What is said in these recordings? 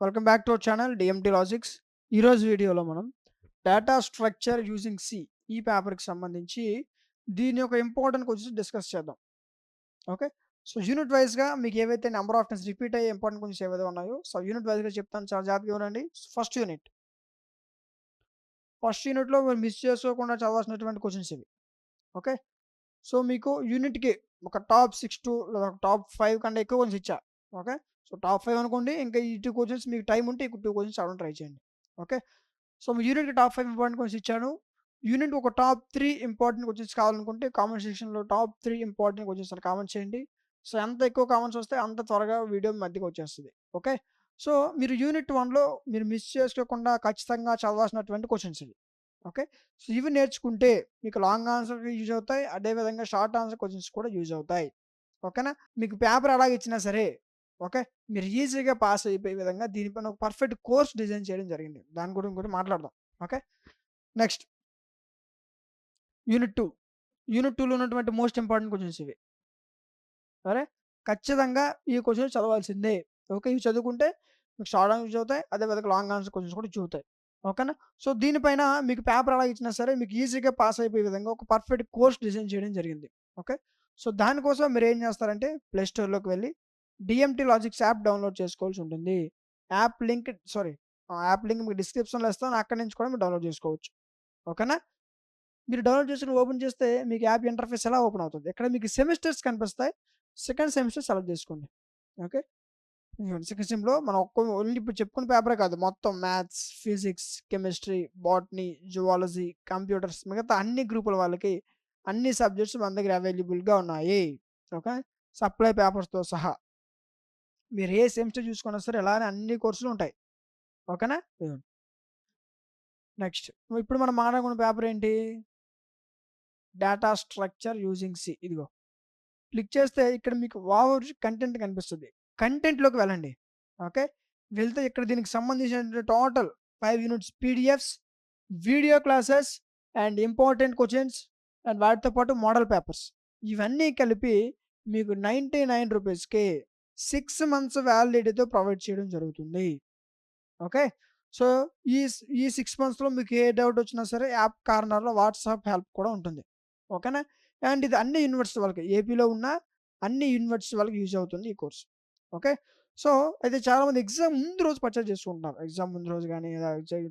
Welcome back to our channel DMT logics. ఈరోజు వీడియోలో మనం డేటా స్ట్రక్చర్ యూజింగ్ సి ఈ పేపర్కి సంబంధించి దీని యొక్క ఇంపార్టెంట్ క్వశ్చన్స్ డిస్కస్ చేద్దాం. ఓకే, సో యూనిట్ వైజ్గా మీకు ఏవైతే నెంబర్ ఆఫ్ టైమ్స్ రిపీట్ అయ్యే ఇంపార్టెంట్ క్వశ్చన్స్ ఏవైతే ఉన్నాయో సో యూనిట్ వైజ్గా చెప్తాను, చాలా జాగ్రత్తగా ఉండండి. ఫస్ట్ యూనిట్లో మీరు మిస్ చేసుకోకుండా చదవాల్సినటువంటి క్వశ్చన్స్ ఇవి. ఓకే, సో మీకు యూనిట్కి ఒక టాప్ 6 టు లేదా టాప్ 5 కన్నా ఎక్కువ క్వశ్చన్స్ ఇచ్చా. ఓకే, సో టాప్ 5 అనుకోండి, ఇంకా ఈ 2 క్వశ్చన్స్ మీకు టైం ఉంటే ఈ 2 క్వశ్చన్స్ చదవడం ట్రై చేయండి. ఓకే, సో మీ యూనిట్‌కి టాప్ 5 ఇంపార్టెంట్ క్వశ్చన్స్ ఇచ్చాను. యూనిట్ ఒక టాప్ 3 ఇంపార్టెంట్ క్వశ్చన్స్ కావాలనుకుంటే కామెంట్ సెక్షన్‌లో టాప్ 3 ఇంపార్టెంట్ క్వశ్చన్స్ అని కామెంట్ చేయండి. సో ఎంత ఎక్కువ కామెంట్స్ వస్తే అంత త్వరగా వీడియో మీ మధ్యకి వచ్చేస్తది. ఓకే, సో మీరు యూనిట్ 1లో మీరు మిస్ చేసుకోకుండా ఖచ్చితంగా చదవాల్సినటువంటి క్వశ్చన్స్ ఇవి. ఓకే, సో ఇవి నేర్చుకుంటే మీకు లాంగ్ ఆన్సర్‌కి యూజ్ అవుతాయి. అదే విధంగా షార్ట్ ఆన్సర్ క్వశ్చన్స్ కూడా యూజ్ అవుతాయి. ఓకేనా? మీకు పేపర్ ఎలాగ ఇచ్చినా సరే, ఓకే, మీరు ఈజీగా పాస్ అయిపోయే విధంగా దీనిపైన ఒక పర్ఫెక్ట్ కోర్స్ డిజైన్ చేయడం జరిగింది. దాని గురించి కూడా మాట్లాడదాం. Okay, next unit 2. యూనిట్ 2లో ఉన్నటువంటి మోస్ట్ ఇంపార్టెంట్ క్వశ్చన్స్ ఇవి. సరే, ఖచ్చితంగా ఈ క్వశ్చన్స్ చదవాల్సిందే. ఓకే, ఇవి చదువుకుంటే మీకు షార్ట్ ఆన్సర్ యూజ్ అవుతాయి. అదే విధంగా లాంగ్ ఆన్సర్ క్వశ్చన్స్ కూడా యూజ్ అవుతాయి. ఓకేనా? సో దీనిపైన మీకు పేపర్ ఎలా ఇచ్చినా సరే మీకు ఈజీగా పాస్ అయిపోయే విధంగా ఒక పర్ఫెక్ట్ కోర్స్ డిజైన్ చేయడం జరిగింది. ఓకే, సో దానికోసం మీరు ఏం చేస్తారంటే ప్లే స్టోర్‌లోకి వెళ్లి డిఎంటి లాజిక్స్ యాప్ డౌన్‌లోడ్ చేసుకోవాల్సి ఉంటుంది. యాప్ లింక్ మీకు డిస్క్రిప్షన్‌లో ఇస్తాను. అక్కడి నుంచి కూడా మీరు డౌన్‌లోడ్ చేసుకోవచ్చు. ఓకేనా? మీరు డౌన్‌లోడ్ చేసుకొని ఓపెన్ చేస్తే మీకు యాప్ ఇంటర్ఫేస్ ఎలా ఓపెన్ అవుతుంది. ఇక్కడ మీకు సెమిస్టర్స్ కనిపిస్తాయి. సెకండ్ సెమిస్టర్ సెలెక్ట్ చేసుకోండి. ఓకే, సెకండ్ సెమ్‌లో మనం ఓన్లీ ఇప్పుడు చెప్పుకున్న పేపరే కాదు, మొత్తం maths, physics, chemistry, botany, zoology, computers మిగతా అన్ని గ్రూపుల వాళ్ళకి అన్ని సబ్జెక్ట్స్ మన దగ్గర అవైలబుల్‌గా ఉన్నాయి. ఓకే, సప్లై పేపర్స్‌తో సహా. మీరు ఏ సెమిస్టర్ చూసుకున్నా సరే ఇలానే అన్ని కోర్సులు ఉంటాయి. ఓకేనా? నెక్స్ట్ ఇప్పుడు మనం మాట్లాడుకున్న పేపర్ ఏంటి? Data structure using C. ఇదిగో క్లిక్ చేస్తే ఇక్కడ మీకు ఓవర్ కంటెంట్ కనిపిస్తది. కంటెంట్‌లోకి వెళ్ళండి. ఓకే, వెళ్తే ఇక్కడ దీనికి సంబంధించిన total 5 units PDFs, video classes and important questions and వాటితో పాటు మోడల్ పేపర్స్ ఇవన్నీ కలిపి మీకు ₹99కే 6 మంత్స్ వ్యాలిడిటీతో ప్రొవైడ్ చేయడం జరుగుతుంది. ఓకే, సో ఈ 6 మంత్స్‌లో మీకు ఏ డౌట్ వచ్చినా సరే యాప్ కార్నర్‌లో వాట్సాప్ హెల్ప్ కూడా ఉంటుంది. ఓకేనా? అండ్ ఇది అన్ని యూనివర్సిటీ వాళ్ళకి, ఏపీలో ఉన్న అన్ని యూనివర్సిటీ వాళ్ళకి యూజ్ అవుతుంది ఈ కోర్స్. ఓకే, సో అయితే చాలామంది ఎగ్జామ్ ముందు రోజు పర్చేజ్ చేసుకుంటున్నారు. ఎగ్జామ్ ముందు రోజు గాని,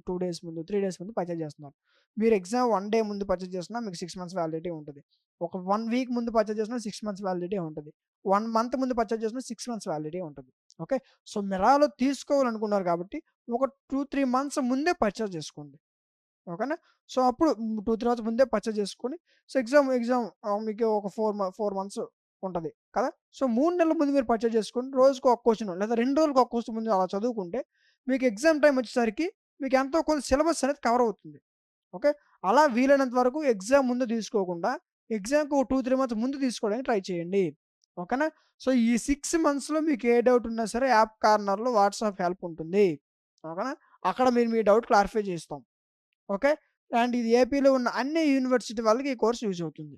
2 డేస్ ముందు, 3 డేస్ ముందు పర్చేజ్ చేస్తున్నారు. మీరు ఎగ్జామ్ 1 డే ముందు పర్చేజ్ చేసినా మీకు 6 మంత్స్ వ్యాలిడిటీ ఉంటది. ఒక 1 వీక్ ముందు పర్చేజ్ చేసినా 6 మంత్స్ వ్యాలిడిటీ ఉంటది. 1 మంత్ ముందు పర్చేజ్ చేసినా 6 మంత్స్ వ్యాలిడిటీ ఉంటది. ఓకే, సో మిరాలో తీసుకోవాలనుకున్నారు కాబట్టి ఒక 2, 3 మంత్స్ ముందే పర్చేజ్ చేసుకోండి. ఓకేనా? సో అప్పుడు 2, 3 మంత్స్ ముందే పర్చేజ్ చేసుకొని సో ఎగ్జామ్ మీకు ఒక 4 మంత్స్ ఉంటది కదా! సో 3 నెలల ముందు మీరు పర్చేజ్ చేసుకొని రోజుకి ఒక క్వెషన్ లేదా 2 రోజులకి ఒక క్వెషన్ ముందు అలా చదువుకుంటే మీకు ఎగ్జామ్ టైమ్ వచ్చేసరికి మీకు ఎంతో కొంత సిలబస్ అనేది కవర్ అవుతుంది. ఓకే, అలా వీలైనంత వరకు ఎగ్జామ్ ముందు తీసుకోకుండా ఎగ్జామ్‌కి ఒక 2, 3 మంత్స్ ముందు తీసుకోవడానికి ట్రై చేయండి. ఓకేనా? సో ఈ 6 మంత్స్‌లో మీకు ఏ డౌట్ ఉన్నా సరే యాప్ కార్నర్‌లో వాట్సాప్ హెల్ప్ ఉంటుంది. ఓకేనా? అక్కడ మీరు మీ డౌట్ క్లారిఫై చేస్తాం. ఓకే, అండ్ ఇది ఏపీలో ఉన్న అన్ని యూనివర్సిటీ వాళ్ళకి ఈ కోర్స్ యూజ్ అవుతుంది.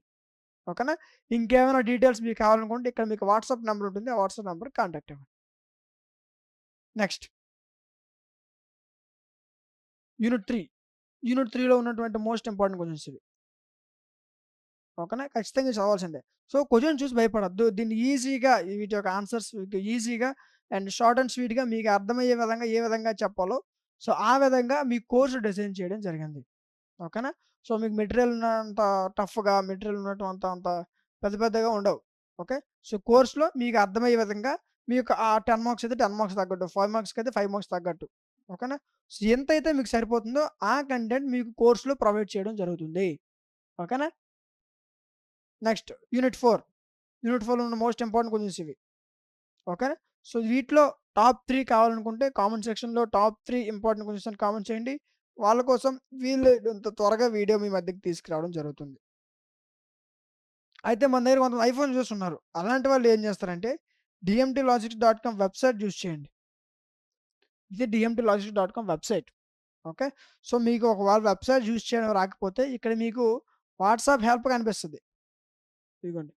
ఓకేనా? ఇంకేమైనా డీటెయిల్స్ మీకు కావాలనుకుంటే ఇక్కడ మీకు వాట్సాప్ నంబర్ ఉంటుంది. ఆ వాట్సాప్ నంబర్‌కి కాంటాక్ట్ అవ్వండి. Next unit 3. యూనిట్ 3లో ఉన్నటువంటి మోస్ట్ ఇంపార్టెంట్ క్వెషన్స్ ఇవి. ఓకేనా? ఖచ్చితంగా చదవాల్సిందే. సో క్వెషన్ చూసి భయపడొద్దు. దీన్ని ఈజీగా వీటి యొక్క ఆన్సర్స్ మీకు ఈజీగా అండ్ షార్ట్ అండ్ స్వీట్‌గా మీకు అర్థమయ్యే విధంగా ఏ విధంగా చెప్పాలో సో ఆ విధంగా మీ కోర్స్ డిజైన్ చేయడం జరిగింది. ఓకేనా? సో మీకు మెటీరియల్ ఉన్నంత టఫ్‌గా మెటీరియల్ ఉన్నట్టు అంత పెద్ద పెద్దగా ఉండవు. ఓకే, సో కోర్స్‌లో మీకు అర్థమయ్యే విధంగా మీకు 10 మార్క్స్ అయితే 10 మార్క్స్ తగ్గట్టు, 5 మార్క్స్‌కి అయితే 5 మార్క్స్ తగ్గట్టు. ఓకేనా? సో ఎంతైతే మీకు సరిపోతుందో ఆ కంటెంట్ మీకు కోర్స్‌లో ప్రొవైడ్ చేయడం జరుగుతుంది. ఓకేనా? Next unit 4. యూనిట్ 4లో ఉన్న మోస్ట్ ఇంపార్టెంట్ క్వెషన్స్ ఇవి. ఓకేనా? సో వీటిలో టాప్ 3 కావాలనుకుంటే కామెంట్ సెక్షన్‌లో టాప్ 3 ఇంపార్టెంట్ క్వెషన్స్ అని కామెంట్ చేయండి. వాళ్ళ కోసం వీలైనంత త్వరగా వీడియో మీ మధ్యకి తీసుకురావడం జరుగుతుంది. అయితే మన దగ్గర కొంతమంది ఐఫోన్ యూజర్స్ ఉన్నారు. అలాంటి వాళ్ళు ఏం చేస్తారంటే dmtlogics.com వెబ్‌సైట్ యూజ్ చేయండి. ఇది dmtlogics.com వెబ్‌సైట్. ఓకే, సో మీకు ఒకవేళ వెబ్‌సైట్ యూజ్ చేయడం రాకపోతే ఇక్కడ మీకు వాట్సాప్ హెల్ప్ కనిపిస్తది. ఇదిగోండి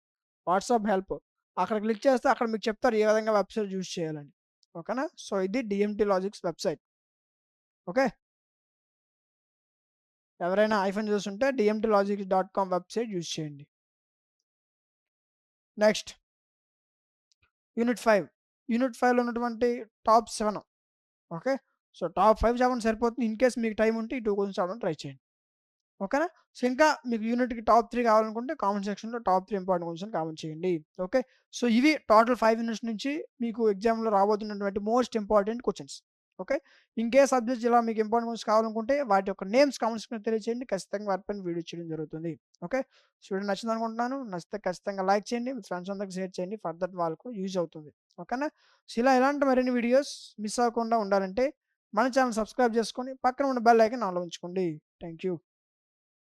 వాట్సాప్ హెల్ప్. అక్కడ క్లిక్ చేస్తే అక్కడ మీకు చెప్తారు ఏ విధంగా వెబ్‌సైట్ యూజ్ చేయాలని. ఓకేనా? సో, ఇది డీఎంటీ లాజిక్స్ వెబ్‌సైట్. ఓకే. ఎవరైనా ఐఫోన్ యూజర్స్ ఉంటే dmtlogics.com వెబ్‌సైట్ యూజ్ చేయండి. Next unit 5. యూనిట్ 5లో ఉన్నటువంటి టాప్ 7. ఓకే. సో, టాప్ 5 చదవండి సరిపోతుంది. ఇన్ కేస్ మీకు టైమ్ ఉంటే ఈ 2 క్వెషన్స్ చదవడానికి ట్రై చేయండి. ఓకేనా? సో, ఇంకా మీకు యూనిట్‌కి టాప్ 3 కావాలనుకుంటే కామెంట్ సెక్షన్‌లో టాప్ 3 ఇంపార్టెంట్ క్వెషన్స్ కామెంట్ చేయండి. ఓకే. సో, ఇవి టోటల్ 5 యూనిట్స్ నుంచి మీకు ఎగ్జామ్‌లో రాబోతున్నటువంటి most important questions. Okay. In case subjects ఇలా మీకు ఇంపార్టెంట్ క్వెషన్స్ కావాలనుకుంటే వాటి యొక్క నేమ్స్ కామెంట్ సెక్షన్‌లో తెలియజేయండి. ఖచ్చితంగా వాటిపైన వీడియో చేయడం జరుగుతుంది. ఓకే. సో, వీడియో నచ్చిందనుకుంటున్నాను. నచ్చితే ఖచ్చితంగా లైక్ చేయండి. మీ ఫ్రెండ్స్ అందరికి షేర్ చేయండి. ఫర్దర్ వాళ్ళకు యూజ్ అవుతుంది. ఓకేనా? సో, ఇలా ఇలాంటి మరిన్ని వీడియోస్ మిస్ అవ్వకుండా ఉండాలంటే మన ఛానెల్ సబ్స్క్రైబ్ చేసుకొని పక్కన ఉన్న బెల్ ఐకాన్ ఆన్‌లో ఉంచుకోండి. Thank you.